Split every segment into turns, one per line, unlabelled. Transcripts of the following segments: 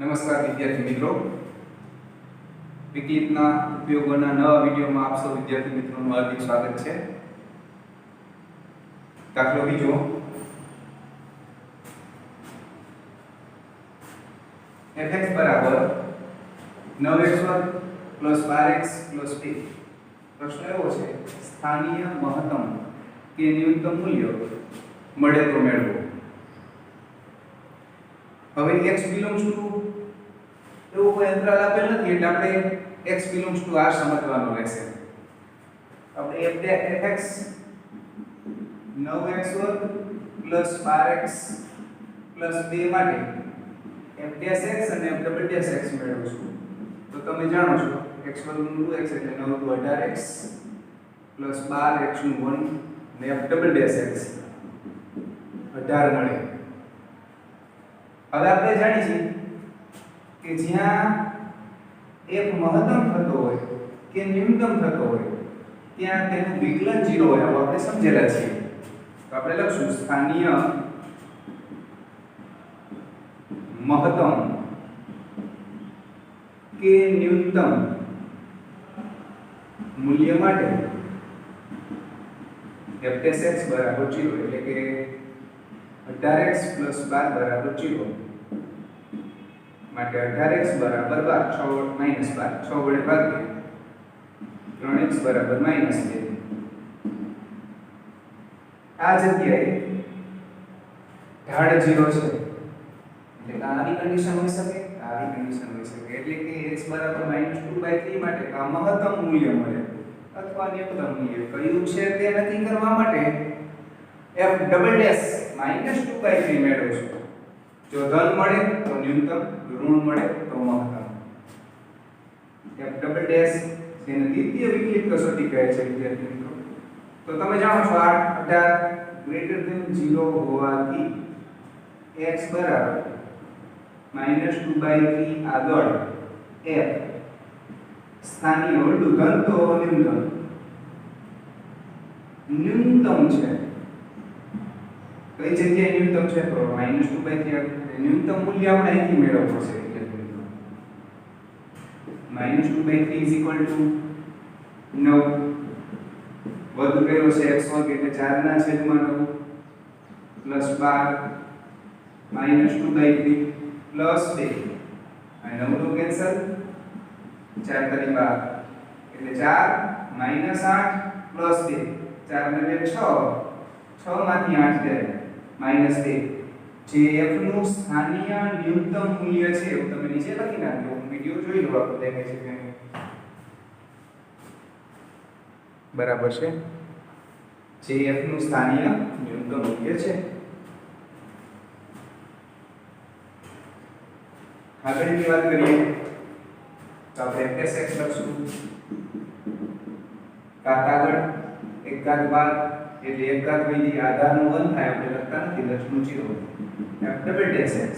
નમસ્કાર વિદ્યાર્થી મિત્રો, વિકિતના ઉપયોગોના નવા વિડીયોમાં આપ સૌ વિદ્યાર્થી મિત્રોનું હાર્દિક સ્વાગત છે. દાખલો બીજો, fx બરાબર 9x² + 12x + 2. પ્રશ્ન એવો છે, સ્થાનીય મહત્તમ કે ન્યૂનતમ મૂલ્ય મળે તો મેળવો. હવે x belongs to એવો કોઈ અંતરાલ આપેલ નથી એટલે આપણે x belongs to r સમજવાનો રહેશે. આપણે fx 9x² + 12x + 2 માટે f'(x) અને f'(x) મેળવશું. તો તમે જાણો છો x² નું 2x એટલે 9 * 18x + 12x નું 1 ને f'(x) 18 મળે. હવે આપણે જાણીએ છીએ કે જ્યાં f મહત્તમ થતો હોય કે ન્યૂનતમ થતો હોય ત્યાં તેનું વિકલન 0 હોય. આવું આપણે સમજેલા છીએ. તો આપણે લખશું સ્થાનીય મહત્તમ કે ન્યૂનતમ મૂલ્ય માટે f'(x) = 0 એટલે કે 18x + 12 0 માટે 18x = 12 6 વડે ભાગીએ 3x = -2. આ જગ્યાએ ઢાળ 0 છે એટલે આવી કન્ડિશન હોઈ શકે, આવી કન્ડિશન હોઈ શકે. એટલે કે x = -2/3 માટે આ મહત્તમ મૂલ્ય મળે અથવા ન્યૂનતમ મૂલ્ય કયું છે તે નક્કી કરવા માટે f -2/3 મેળવશું. જો ધન મળે તો ન્યૂનતમ, ઋણ મળે તો મહત્તમ. f જેને દ્વિતીય વિકલિત કસોટી કહે છે વિદ્યાર્થી મિત્રો. તો તમે જાણો છો 18 > 0 હોવાથી x બરાબર -2/3 આગળ f સ્થાનીય ઓલું ધન તો ન્યૂનતમ છે. કઈ જગ્યાએ ન્યૂનતમ છે? તો -2/3. ન્યૂનતમ મૂલ્ય આપણે અહીંથી મેળવવું પડશે વિદ્યાર્થી મિત્રો. -2/3 = 9. વધુ કર્યો છે x² એટલે 4/9 + 12 -2/3 + 2. અને 9 નો કેન્સલ 4 × 12 એટલે 4 - 8 + 2 4 ને 2 6 6 માંથી 8 જાય -2. જે f નું સ્થાનીય ન્યૂનતમ મૂલ્ય છે એવું તમે નીચે લખી નાખજો. વિડિયો જોઈ લો આપણે દેખાય છે કે બરાબર છે. જે f નું સ્થાનીય ન્યૂનતમ મૂલ્ય છે. આગળની વાત કરીએ તો આપણે f'x લખશું. ઘાત આગળ એક ઘાત બાદ એટલે એક ઘાત વધી આધારનું 1 થાય આપણે લખતા નથી, દસનું 0. f'(x)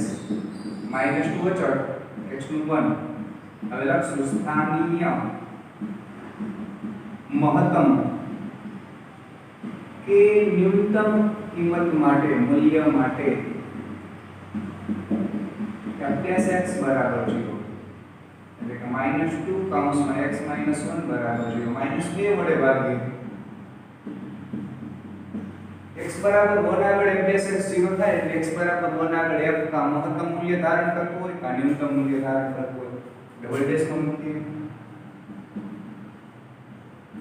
-2 અચળ x નું 1. હવે લખશું સ્થાનીય મહત્તમ કે ન્યૂનતમ કિંમત માટે મૂલ્ય માટે f'(x) = 0 એટલે કે -2 કૌંસમાં x - 1 = 0. -2 વડે ભાગીએ x બરાબર 1 આગળ f'(x) 0 થાય એટલે x બરાબર 1 આગળ f કા મહત્તમ મૂલ્ય ધારણ કરતું હોય કા ન્યૂનતમ મૂલ્ય ધારણ કરતું હોય. ડબલ ડેશમાં મૂકીએ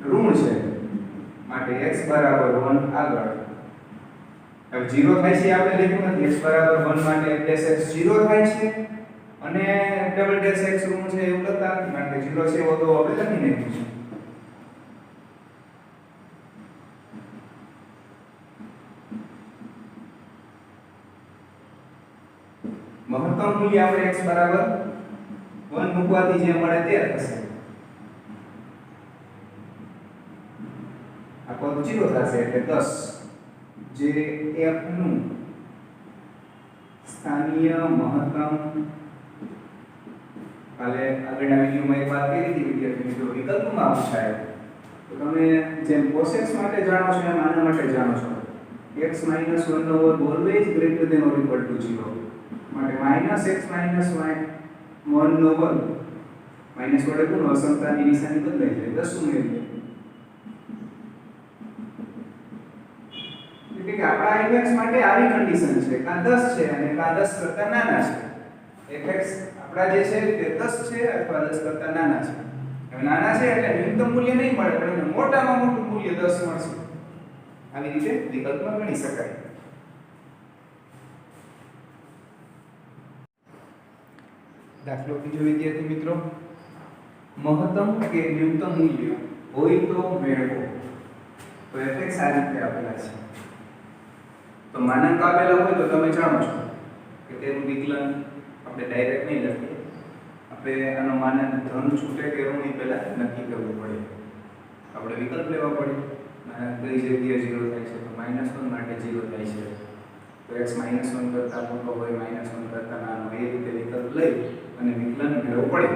ઋણ છે માટે x બરાબર 1 આગળ. હવે 0 થાય છે આપણે લખ્યું નથી. x બરાબર 1 માટે f'(x) 0 થાય છે અને f'(x) ઋણ છે એવું લખતા નથી માટે 0 છે એવો તો આપણે લખી નાખ્યું છે. મહત્તમ મૂલ્ય આપણે x બરાબર 1 મૂકવાથી જે મળે તે થશે. આ પદ 0 થશે એટલે 10. જે f નું સ્થાનીય મહત્તમ કાલે આગળના વિડિયોમાં એક વાત કરી હતી વિદ્યાર્થી મિત્રો, વિકલ્પમાં પૂછાય તો તમે જેમ cos માટે જાણો છો એમ આના માટે જાણો છો. x - 1 નો વર્ગ always greater than or equal to 0 માટે -x - y 1 નો વર્ગ માઈનસ વડે ગુણો અસમતાની નિશાની બદલાઈ જાય 10 ઉમેરીએ એટલે કે આપણા fx માટે આવી કન્ડિશન છે કાં 10 છે અને કાં 10 કરતા નાના છે fx આપણા જે છે તે 10 છે અથવા 10 કરતા નાના છે હવે નાના છે એટલે ન્યૂનતમ મૂલ્ય નહીં મળે પણ મોટામાં મોટું મૂલ્ય 10 મળશે આવી રીતે વિકલ્પમાં ગણી શકાય દાખલો બીજો વિદ્યાર્થી મિત્રો મહત્તમ કે ન્યૂનતમ મૂલ્ય હોય તો મેળવો તો fx આ રીતે આપેલા છે તો માનાંક આપેલા હોય તો તમે જાણો છો કે તેનું વિકલન આપણે ડાયરેક્ટ નહીં લખીએ આપણે આનો માનાંક ધન છૂટે કે ઋણી પહેલા નક્કી કરવું પડે આપણે વિકલ્પ લેવા પડે માનાંક કઈ જગ્યાએ 0 થાય છે તો -1 માટે 0 થાય છે તો x -1 કરતા મોટો હોય -1 કરતા નાનો એ રીતે વિકલ્પ લઈ અને વિકલન મેળવવું પડે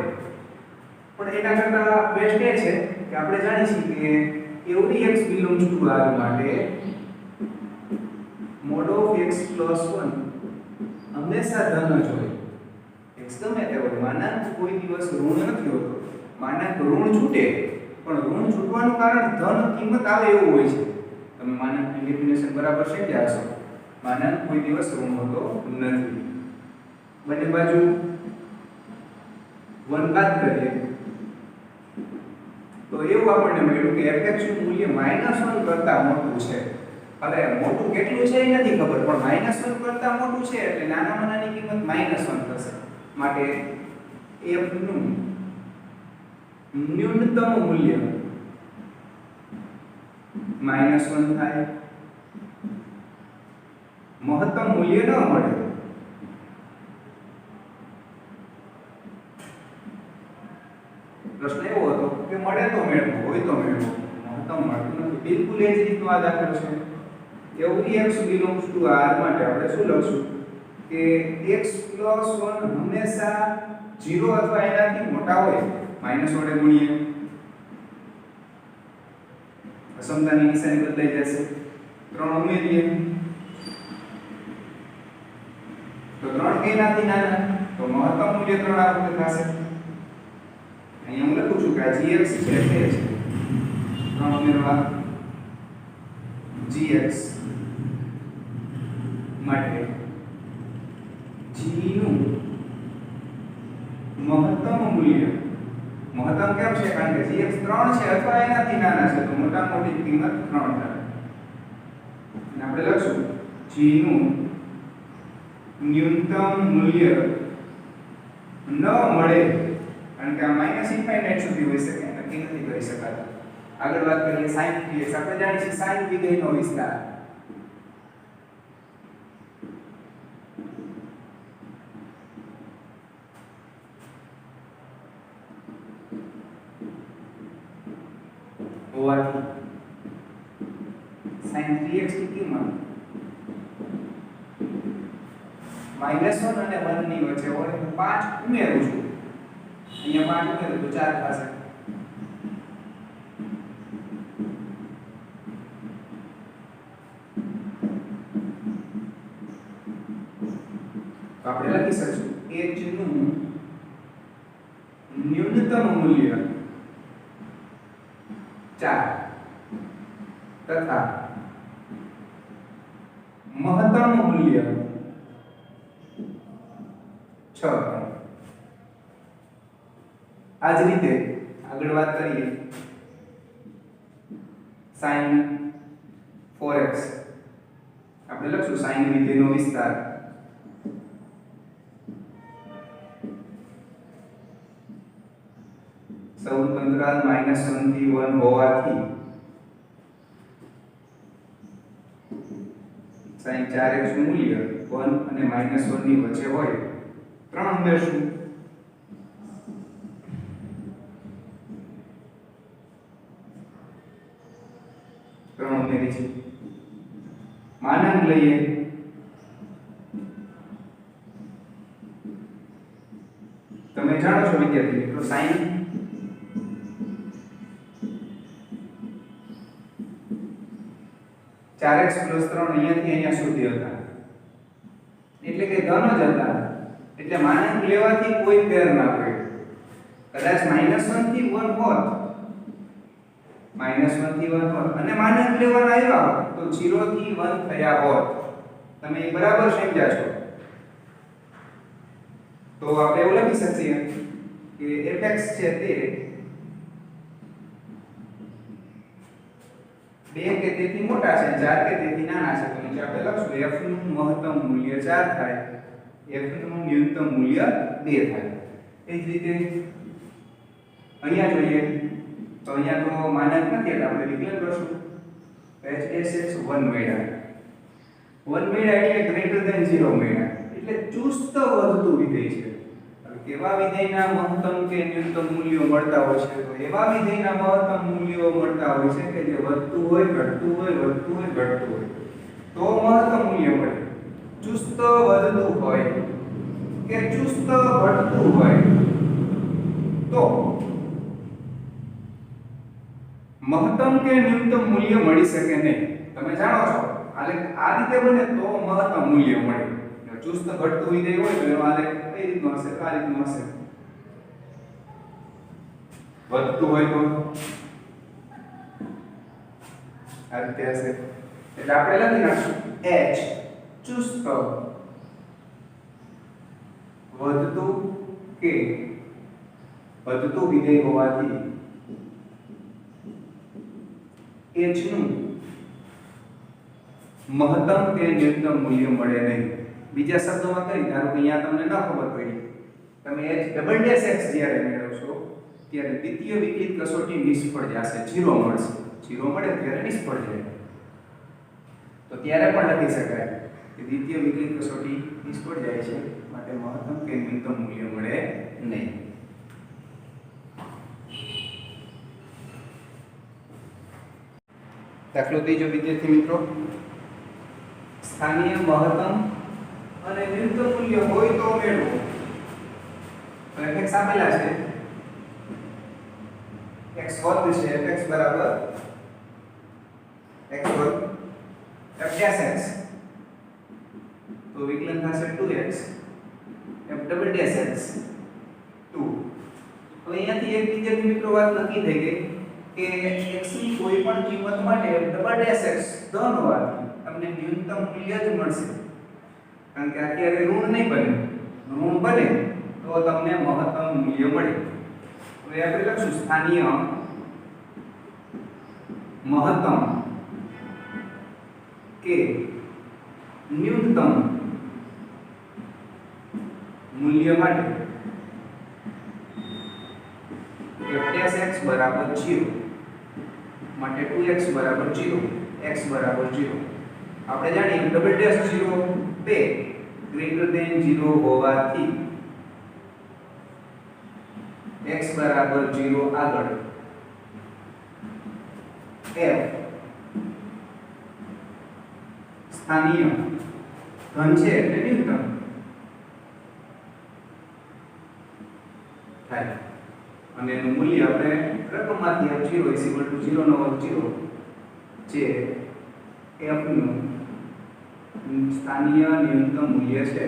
પણ એના કરતા બેસ્ટ એ છે કે આપણે જાણીએ છીએ કે every x belongs to R માટે mod of x plus 1 હંમેશા ધન જ હોય x ગમે તે હોય માનાંક કોઈ દિવસ ઋણ નથી હોતો માનાંક ઋણ છૂટે પણ ઋણ છૂટવાનું કારણ ધન કિંમત આવે એવું હોય છે તમે માનાંકની ડેફિનેશન બરાબર સમજ્યા હશો માનાંક કોઈ દિવસ ઋણ હોતો નથી બંને બાજુ 1 બાદ કરીએ તો એવું આપણને મળ્યું કે fx નું મૂલ્ય -1 કરતા મોટું છે હવે મોટું કેટલું છે એ નથી ખબર પણ -1 કરતા મોટું છે એટલે નાનામાં નાની કિંમત -1 થશે માટે f નું ન્યૂનતમ મૂલ્ય -1 થાય મહત્તમ મૂલ્ય ન મળે પ્રશ્ન એવો હતો કે મળે તો મેળવો હોય તો મેળવો મહત્તમ મળતું નથી બિલકુલ એ જ રીતનો આ દાખલો છે every x belongs to R માટે આપણે શું લખશું કે x + 1 હંમેશા 0 અથવા એનાથી મોટા હોય માઈનસ વડે ગુણીએ અસમતાની નિશાની બદલાઈ જશે 3 ઉમેરીએ તો 3 કેનાથી નાના તો મહત્તમ મૂલ્ય 3 આ વખતે થશે અહીંયા હું લખું છું કે આ gx છે તે છે 3 ઉમેરવા gx માટે g નું મહત્તમ મૂલ્ય મહત્તમ કેમ છે કારણ કે gx 3 છે અથવા એનાથી નાના છે તો મોટા મોટી કિંમત 3 થાય અને આપણે લખશું g નું ન્યૂનતમ મૂલ્ય ન મળે કારણ કે આ -∞ સુધી હોઈ શકે નક્કી નથી કરી શકાતું આગળ વાત કરીએ sin dx આપણે જાણીએ છીએ sin વિધેયનો વિસ્તાર હોવાથી sin 3x ની કિંમત -1 અને 1 ની વચ્ચે હોય તો 5 ઉમેરું છું અહીંયા 5 ઉમેરું તો 4 થશે તો આપણે લખી શકીશું h નું ન્યૂનતમ મૂલ્ય 4 તથા મહત્તમ મૂલ્ય 6 આ જ રીતે આગળ વાત કરીએ sin 4x આપણે લખશું sin વિધેયનો વિસ્તાર સૌતંત્રાલ -1 થી 1 હોવાથી sin 4x નું મૂલ્ય 1 અને -1 ની વચ્ચે હોય 3 ઉમેરશું ઉમેરી છે માનાંક લઈએ તમે જાણો છો વિદ્યાર્થી મિત્રો sin 4x + 3 અહીંયાથી અહીંયા સુધી હતા એટલે કે ધન જ હતા એટલે માનાંક લેવાથી કોઈ ફેર ના પડે. કદાચ -1 થી 1 હોત, -1 થી 1 હોત અને માનાંક લેવાના આવ્યા હોત તો 0 થી 1 થયા હોત. તમે એ બરાબર સમજ્યા છો? તો આપણે એવું લખી શકીએ કે fx છે તે 2 કે તેથી મોટા છે, 4 કે તેથી નાના છે. તો નીચે આપણે લખશું f નું મહત્તમ મૂલ્ય 4 થાય, f નું ન્યૂનતમ મૂલ્ય 2 થાય. એ જ રીતે અહીંયા જોઈએ તો અહીંયા તો માનાંક નથી એટલે આપણે વિકલન કરશું. hsx 1 મળ્યા, 1 મળ્યા એટલે ગ્રેટર ધેન 0 મળ્યા, એટલે ચુસ્ત વધતું વિધેય છે. કેવા વિધેયના મહત્તમ કે ન્યૂનતમ મૂલ્યો મળતા હોય છે? તો એવા વિધેયના મહત્તમ મૂલ્યો મળતા હોય છે કે જે વધતું હોય, ઘટતું હોય, વધતું હોય, ઘટતું હોય, તો મહત્તમ મૂલ્ય મળે. ચુસ્ત વધતું હોય કે ચુસ્ત ઘટતું હોય તો મહત્તમ કે ન્યૂનતમ મૂલ્ય મળી શકે નહીં. તમે જાણો છો આ રીતે બને તો મહત્તમ મૂલ્ય મળે. ચુસ્ત ઘટતું વિધેય હોય તો એનો આલેખ કઈ રીતનો હશે? આ રીતનો હશે. વધતું હોય તો આ રીતે હશે. એટલે આપણે લખી નાખશું h ચુસ્ત વધતું કે વધતું વિધેય હોવાથી h નું મહત્તમ કે ન્યૂનતમ મૂલ્ય મળે નહીં. બીજા શબ્દોમાં કઈ, ધારો કે અહીંયા તમને ન ખબર પડી, તમે h ડબલ ડેશ x જ્યારે મેળવશો ત્યારે દ્વિતીય વિકલિત કસોટી નિષ્ફળ જશે, 0 મળશે. 0 મળે ત્યારે નિષ્ફળ જાય. તો ત્યારે પણ લખી શકાય કે દ્વિતીય વિકલિત કસોટી નિષ્ફળ જાય છે, માટે મહત્તમ કે ન્યૂનતમ મૂલ્ય મળે નહીં. દાખલો ત્રીજો વિદ્યાર્થી મિત્રો, સ્થાનીય મહત્તમ અને ન્યૂનતમ મૂલ્ય હોય તો મેળવો. તો fx આપેલા છે, x વર્ગ છે, fx બરાબર x વર્ગ f ડેશ x, તો વિકલન થશે 2x f double dash x 2. તો અહીંયાથી એક વિદ્યાર્થી મિત્રો વાત નક્કી થઈ ગઈ કે x ની કોઈ પણ કિંમત માટે f ડબલ ડેશ x ધન હોવાથી તમને ન્યૂનતમ મૂલ્ય જ મળશે. કારણ કે અત્યારે ઋણ નહીં બને, ઋણ બને તો તમને મહત્તમ મૂલ્ય મળે. હવે આપણે લખશું સ્થાનીય મહત્તમ કે ન્યૂનતમ મૂલ્ય માટે f'(x) બરાબર 0 માટે 2x બરાબર 0, x બરાબર 0. આપણે જાણીએ ડબલ ડેશ 0 2 ગ્રેટર ધેન 0 હોવાથી x બરાબર 0 આગળ f સ્થાનીય ધન છે એટલે ન્યૂનતમ થાય અને એનું મૂલ્ય આપણે રકમમાંથી f0 0 નો વર્ગ 0 જે f નું સ્થાનીય ન્યૂનતમ મૂલ્ય છે.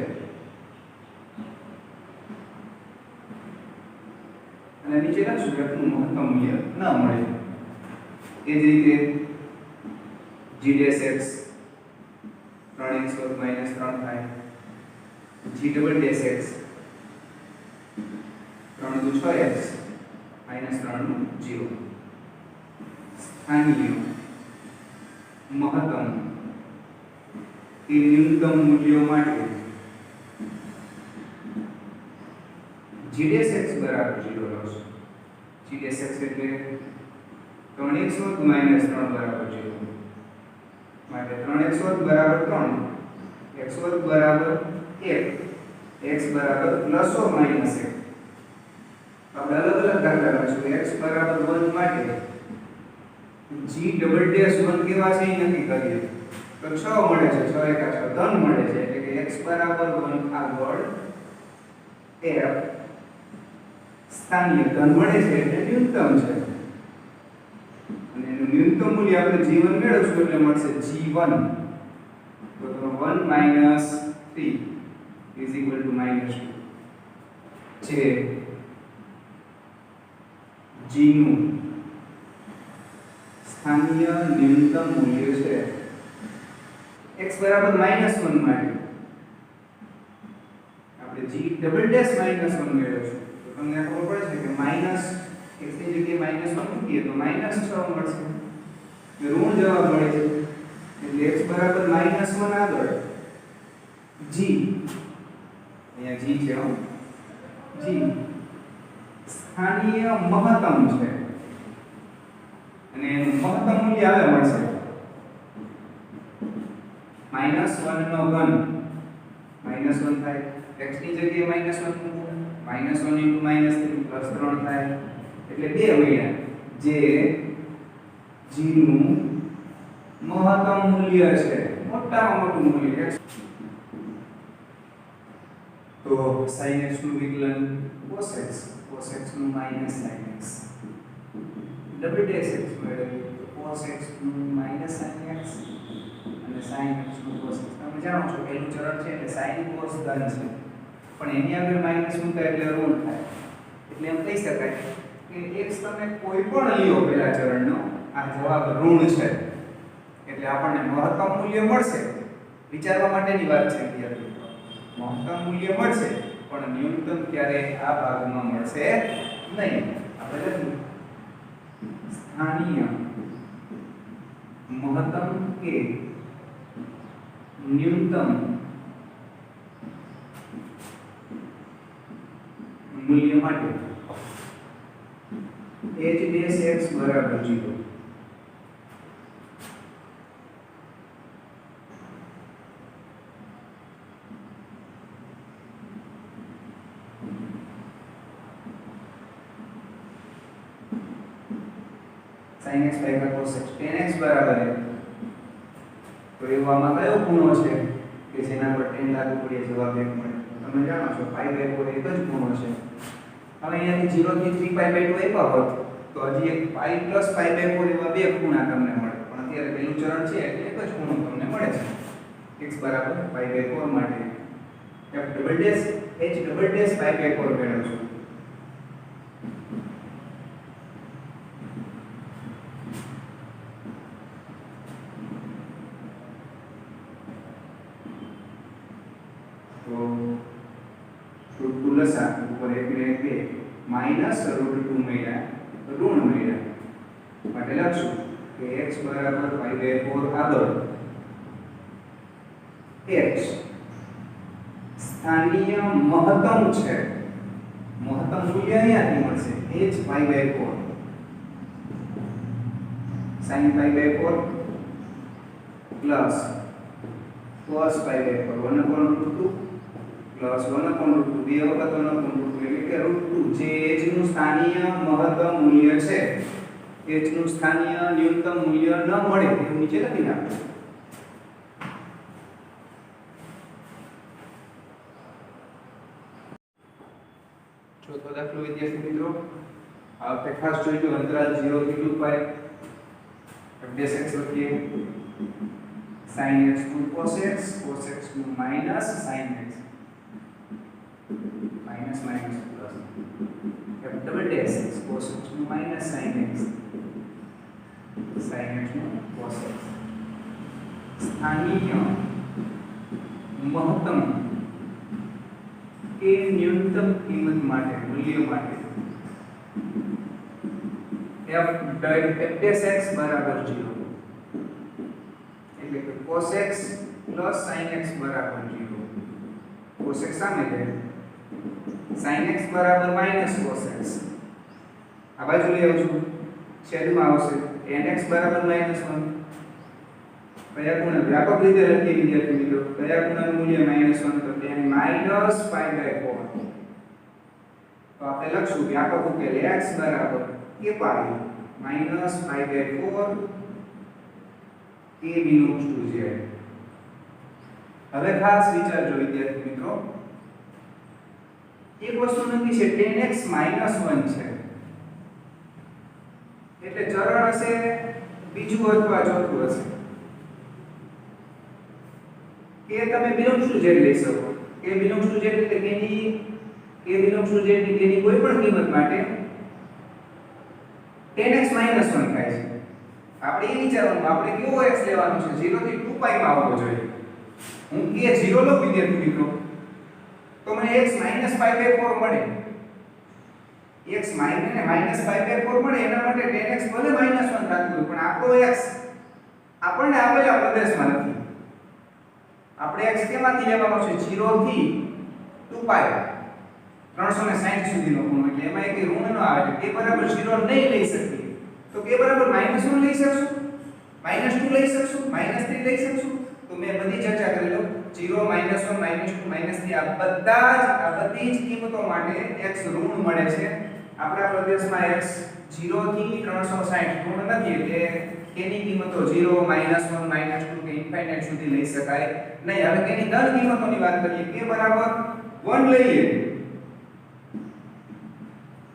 અને નીચે લખશું f નું મહત્તમ મૂલ્ય ન મળે. એ જ રીતે g ડેશ x 3x વર્ગ -3 થાય, g ડબલ ડેશ x 3 દુ 6x -3 નું 0. સ્થાનીય મહત્તમ કે ન્યૂનતમ મૂલ્યો માટે g ડેશ x બરાબર 0 લખશું. g ડેશ x એટલે 3x વર્ગ -3 બરાબર 0 માટે 3x વર્ગ બરાબર 3, x વર્ગ બરાબર 1, x બરાબર પ્લસ ઓર માઈનસ 1. આપણે અલગ અલગ દાખલા લખશું. x બરાબર 1 માટે g ડબલ ડેશ 1 કેવા છે એ નક્કી કરીએ તો 6 મળે છે, 6 એકા 6 ધન મળે છે, એટલે કે x બરાબર 1 આગળ f સ્થાનીય ધન મળે છે એટલે ન્યૂનતમ છે. અને એનું ન્યૂનતમ મૂલ્ય આપણે g1 મેળવશું એટલે મળશે g1, તો 1 - 3 = -2. જે g નું સ્થાનીય ન્યૂનતમ મૂલ્ય છે x બરાબર -1 માટે આપણે g ડબલ ડેશ -1 મેળવીશું તો તમને ખબર પડે છે કે માઈનસ x ની જગ્યાએ -1 મૂકીએ તો -6 મળશે ઋણ જવાબ મળે છે એટલે x બરાબર -1 આગળ g અહીંયા g છે g સ્થાનીય મહત્તમ છે અને એનું મહત્તમ મૂલ્ય આવે મળશે -1 નો ઘન -1 થાય x ની જગ્યાએ -1 મૂકો -1 * -3 થાય એટલે 2 મળ્યા જે g નું મહત્તમ મૂલ્ય છે મોટામાં મોટું મૂલ્ય x તો sin x નું વિકલન cos x નું sin x double dash x મેળવીએ તો cos x નું sin x અને sin x નું cos x તમે જાણો છો પહેલું ચરણ છે એટલે sin cos ધન છે પણ એની આગળ માઈનસ મૂકતા એટલે ઋણ થાય એટલે એમ કહી શકાય કે x તમે કોઈ પણ લ્યો પહેલા ચરણનો આ જવાબ ઋણ છે એટલે આપણને મહત્તમ મૂલ્ય મળશે વિચારવા માટેની વાત છે વિદ્યાર્થીઓ મહત્તમ મૂલ્ય મળશે પણ ન્યૂનતમ ક્યારે આ ભાગમાં મળશે નહીં આપણે લખીએ સ્થાનીય મહત્તમ કે ન્યૂનતમ મૂલ્ય માટે h ડેશ x બરાબર 0 sin x ભાગ્યા cos x tan x બરાબર 1 તો એવામાં કયો ખૂણો છે કે જેના પર tan લાગુ કરીએ જવાબ 1 મળે તમે જાણો છો pi/4 એક જ ખૂણો છે હવે અહીંયાથી 0 થી 3 pi/2 આપ્યા હોત તો હજી એક pi + pi/4 એવા બે ખૂણા તમને મળે પણ અત્યારે પહેલું ચરણ છે એટલે એક જ ખૂણો તમને મળે છે x બરાબર pi/4 માટે f double dash h double dash pi/4 મેળવશું લસા ઉપર 1 ને 2 માઈનસ √2 મળ્યા ઋણ મળ્યા માટે લખશું કે x બરાબર pi/4 આગળ x સ્થાનીય મહત્તમ છે મહત્તમ મૂલ્ય અહીંયાથી મળશે h pi/4 sin pi/4 plus cos pi/4 1/√2 plus 1/√2 બે વખત 1/√2 એટલે કે √2 જે h નું સ્થાનીય મહત્તમ મૂલ્ય છે h નું સ્થાનીય ન્યૂનતમ મૂલ્ય ન મળે એવું નીચે લખી નાખો ચોથો દાખલો વિદ્યાર્થી મિત્રો આ વખતે ખાસ જોઈજો અંતરાલ 0 થી 2π f' લખીએ sin x નું cos x નું sin x minus plus f double dash x cos x નું sin x નું cos x સ્થાનીય મહત્તમ કે ન્યૂનતમ કિંમત માટે મૂલ્ય માટે f'(x) બરાબર 0 એટલે કે cos x plus sin x બરાબર 0 cos x સામે છે sin x બરાબર -cos x આ બાજુ લઈ આવું છું છેદમાં આવશે tan x બરાબર -1 કયા ગુણ વ્યાપક રીતે લખીએ વિદ્યાર્થી મિત્રો કયા ગુણનું મૂલ્ય -1 તો tan -pi/4 તો આપણે લખશું વ્યાપક ઉકેલ x બરાબર k pi -pi/4 k belongs to z હવે ખાસ વિચારજો વિદ્યાર્થી મિત્રો એક વસ્તુ નક્કી છે tan x -1 છે એટલે ચરણ હશે બીજું અથવા ચોથું હશે કે તમે belongs to z લઈ શકો કે belongs to z એટલે કે ની k બિલોંગ્સ ટુ z ની તેની કોઈ પણ કિંમત માટે tan x - 1 થાય છે. આપણે એ વિચારવાનું આપણે કેવો x લેવાનો છે 0 થી 2π માં આવવો જોઈએ. હું k 0 લો વિદ્યાર્થી મિત્રો તો મને x - π/4 મળે. x - π/4 મળે એના માટે tan x ભલે -1 થતું હોય પણ આપણો x આપણને આપેલા પ્રદેશમાં નથી. આપણે x કેમાંથી લેવાનો છે 0 થી 2π 360 સુધીનો ખૂણો એટલે એમાં એક ઋણ ન આવે એટલે k બરાબર 0 નહીં લઈ શકીએ. તો k બરાબર -1 લઈ શકશું, -2 લઈ શકશું, -3 લઈ શકશું. તો મેં બધી ચર્ચા કરી લો 0 -1 -2 -3 આ બધી જ કિંમતો માટે x ઋણ મળે છે. આપણા પ્રદેશમાં x 0 થી 360 ઋણ નથી એટલે k ની કિંમતો 0 -1 -2 કે ઇન્ફાઇનાઇટ સુધી લઈ શકાય નહીં. હવે k ની ધન કિંમતોની વાત કરીએ k બરાબર 1 લઈએ.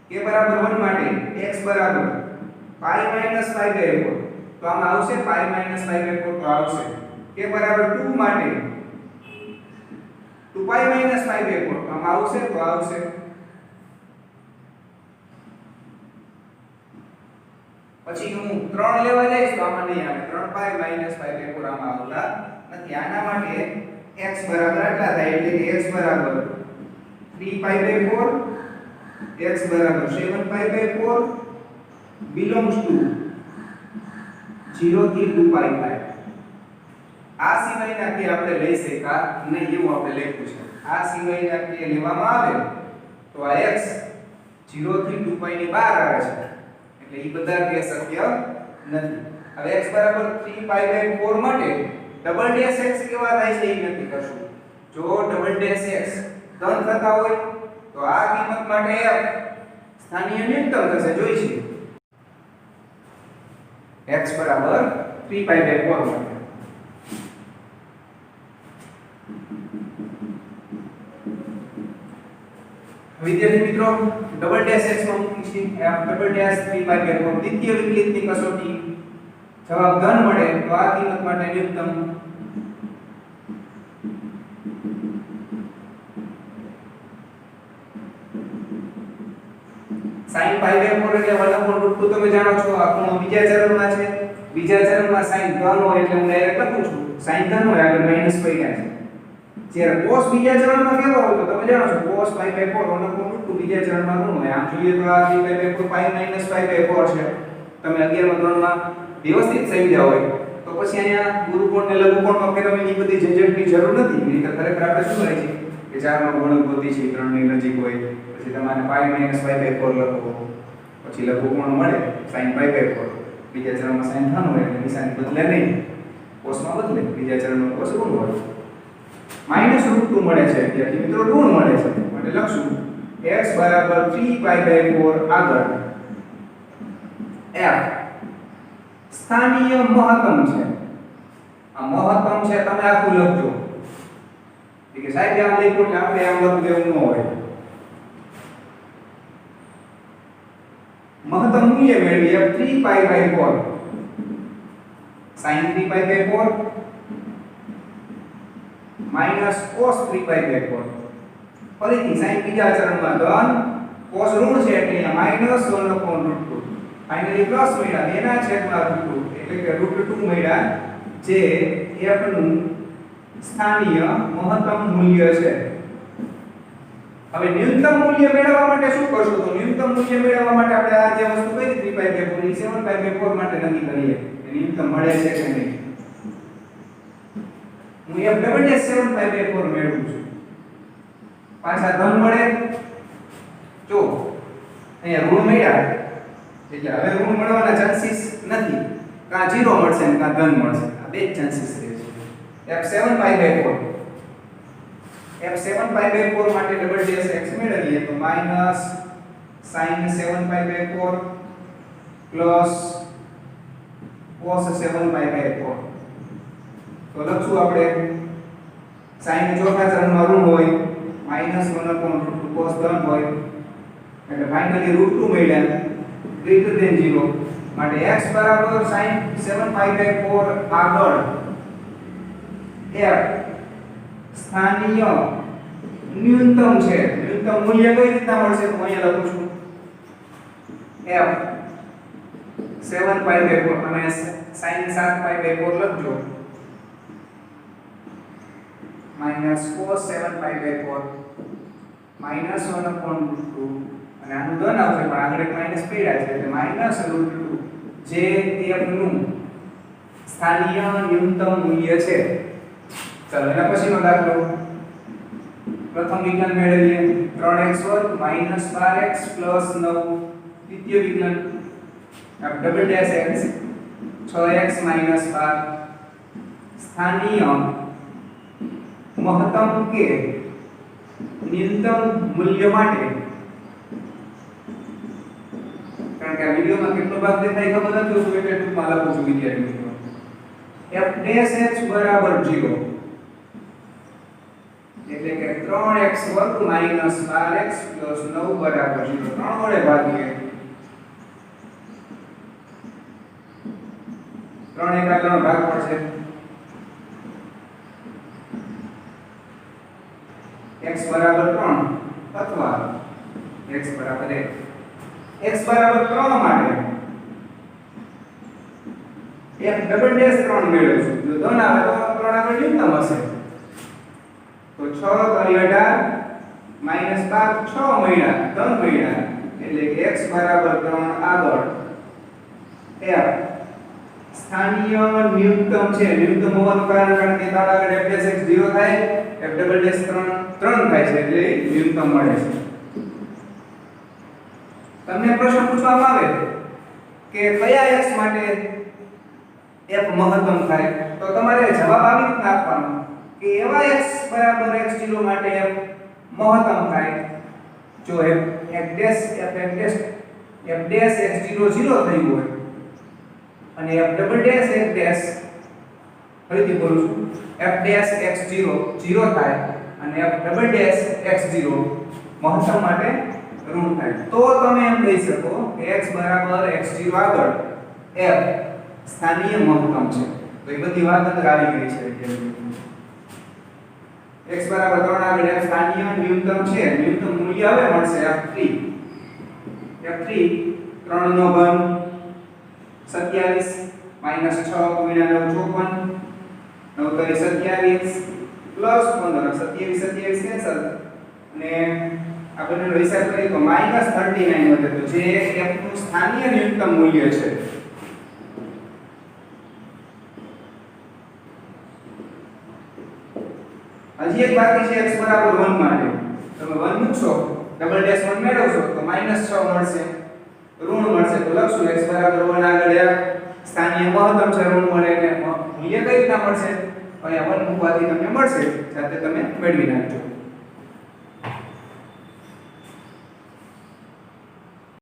k બરાબર 1 માટે x બરાબર π - π/4 તો આમાં આવશે π - π/4 તો આવશે. k બરાબર 2 માટે 2π - π/4 તો આમાં આવશે તો આવશે. પછી હું 3 લેવા જઈશ તો આમાં નહીં આવે 3π - π/4 આમાં આવતા નથી. આના માટે x બરાબર આટલા થાય એટલે કે x બરાબર 3π/4 x બરાબર 7π/4 belongs to 0 થી 2π થાય. આ સિવાયના કે આપણે લઈ શકા નહીં એવું આપણે લખ્યું છે. આ સિવાયના કે લેવામાં આવે તો આ x 0 થી 2π ની બહાર આવે છે એટલે ઈ બધા કે શક્ય નથી. હવે x બરાબર 3π/4 માટે ડબલ ડેશ x કેવા થાય છે એ નક્કી કરશું. જો ડબલ ડેશ x ધન થતા હોય તો આ કિંમત માટે f સ્થાનીય ન્યૂનતમ થશે જોઈશું. x બરાબર 3π/4 માટે વિદ્યાર્થી મિત્રો ડબલ ડેશ x માં મૂકીશું f ડબલ ડેશ 3π/4 દ્વિતીય વિકલિતની કસોટી જવાબ ધન મળે તો આ કિંમત માટે ન્યૂનતમ sin π/4 એટલે 1/√2 તમે જાણો છો આ ખૂણો બીજા ચરણમાં છે. બીજા ચરણમાં sin ધન હોય એટલે હું ડાયરેક્ટ લખું છું sin ધન હોય આગળ માઈનસ π છે. જ્યારે cos બીજા ચરણમાં કેવો હોય તો તમે જાણો છો cos π/4 1/√2 બીજા ચરણમાં ઋણ હોય. આમ જોઈએ તો આ 3π/4 π - π/4 છે. તમે 11મા ધોરણમાં વ્યવસ્થિત સમજ્યા હોય તો પછી અહીંયા ગુરુકોણ ને લઘુકોણમાં ફેરવવાની બધી ઝંઝટની જરૂર નથી. નહીંતર ખરેખર આપણે શું હોય છે કે 4 નો ગુણક ગોતી છે 3 ની નજીક હોય પછી તમારે π - π/4 લખો પછી લઘુકોણ મળે sin π/4 બીજા ચરણમાં sin ધન હોય એટલે નિશાની બદલે નહીં cosમાં બદલે બીજા ચરણમાં cos ઋણ હોય. -√2 મળે છે વિદ્યાર્થી મિત્રો ઋણ મળે છે માટે લખશું x બરાબર 3π/4 આગળ f સ્થાનીય મહત્તમ છે. આ મહત્તમ છે તમે આખું લખજો કે સાહેબ આમ લખ્યું એટલે આપણે આમ લખવું એવું ન હોય. મહત્તમ મૂલ્ય મેળવીએ 3π/4 sin 3π/4 માઈનસ cos 3π/4 ફરીથી sin બીજા ચરણમાં ધન cos ઋણ છે એટલે અહીંયા માઈનસ 1/√2 ફાઇનલી પ્લસ મળ્યા 2 ના છેદમાં √2 એટલે કે √2 મળ્યા જે f નું સ્થાનીય મહત્તમ મૂલ્ય છે. હવે ન્યૂનતમ મૂલ્ય મેળવવા માટે શું કરશું તો ન્યૂનતમ મૂલ્ય મેળવવા માટે આપણે આ જે વસ્તુ કરી 3π/4 ની 7π/4 માટે નક્કી કરીએ કે ન્યૂનતમ મળે છે કે નહીં. હું f ડબલ ડેશ 7π/4 મેળવું છું. પાછા ધન મળે જો અહીંયા ઋણ મળ્યા એટલે હવે ઋણ મળવાના ચાન્સીસ નથી. કાં 0 મળશે ને કાં ધન મળશે. આ બે જ ચાન્સીસ રહે છે. f 7π/4 માટે ડબલ ડેશ x મેળવીએ તો માઈનસ sin 7π/4 પ્લસ cos 7π/4 તો લખશું આપણે sin ચોથા ચરણમાં ઋણ હોય -1/√2 cos ધન હોય એટલે ફાઇનલી √2 મળ્યા ગ્રેટર ધેન 0 માટે x બરાબર sin 7π/4 આગળ f સ્થાનીય ન્યૂનતમ છે, ન્યૂનતમ મૂલ્ય કઈ રીતના મળશે તો અહીંયા લખું છું f 7 પાઈ બાય 4 તમે sin 7 પાઈ બાય 4 લખજો minus cos 7 pi by 4 minus 1/2 અને આનું ધન આવશે પણ આગળ એક માઈનસ પડ્યા છે એટલે માઈનસ √2 જે f નું સ્થાનીય ન્યૂનતમ મૂલ્ય છે. ચાલો એના પછીનો દાખલો પ્રથમ વિકલન મેળવીએ 3x વર્ગ માઈનસ 12x પ્લસ 9 દ્વિતીય વિકલન double dash x 6x minus 12 સ્થાનીય મહત્તમ કે ન્યૂનતમ મૂલ્ય માટે કારણ કે આ વિડિયોમાં કેટલો ભાગ દેખાય ખબર નથી તો એટલે ટૂંકમાં લખું છું વિદ્યાર્થી મિત્રો f ડેશ h બરાબર 0 એટલે કે 3x વર્ગ માઈનસ 12x પ્લસ 9 બરાબર 0 3 વડે ભાગીએ 3 એકાનો ભાગ પડશે x બરાબર 3 અથવા x બરાબર 1 x બરાબર 3 માટે f ડબલ ડેશ 3 મેળવશું જો ધન આવે તો 3 આગળ ન્યૂનતમ હશે તો 6 * 18 માઈનસ 12 6 મળ્યા ધન મળ્યા એટલે કે x બરાબર 3 આગળ f સ્થાનીય ન્યૂનતમ છે ન્યૂનતમ હોવાનું કારણ કે 3 આગળ f ડેશ x 0 થાય f ડબલ ડેશ 3 થાય છે એટલે ન્યૂનતમ મળે છે. તમને પ્રશ્ન પૂછવામાં આવે કે કયા x માટે f મહત્તમ થાય તો તમારે જવાબ આવી રીતના આપવાનો કે એવા x બરાબર x0 માટે f મહત્તમ થાય જો f ડેશ x0 0 થયું હોય અને f double dash f dash ફરીથી બોલું છું f ડેશ x0 0 થાય અને f ડબલ ડેશ x0 મહત્તમ માટે ઋણ થાય તો તમે એમ કહી શકો કે x બરાબર x0 આગળ f સ્થાનીય મહત્તમ છે. તો એ બધી વાત અંદર આવી ગઈ છે x બરાબર 3 આગળ f સ્થાનીય ન્યૂનતમ છે ન્યૂનતમ મૂલ્ય હવે મળશે f3 3 નો ઘન 27 માઈનસ 6 ગુણ્યા 9 54 9 તરી 27 પ્લસ 15 27 કેન્સલ અને આ બંનેનો હિસાબ કરીએ તો માઈનસ 39 વધે તો જે f નું સ્થાનીય ન્યૂનતમ મૂલ્ય છે હજી એક બાકી છે x બરાબર 1 માટે તમે 1 મૂકશો ડબલ ડેશ 1 મેળવશો તો -6 મળશે ઋણ મળશે તો લખશું x બરાબર 1 આગળ f સ્થાનીય મહત્તમ છે ઋણ મળે એટલે મૂલ્ય કઈ રીતના મળશે અહીંયા 1 મૂકવાથી તમને મળશે જાતે તમે મેળવી નાખજો.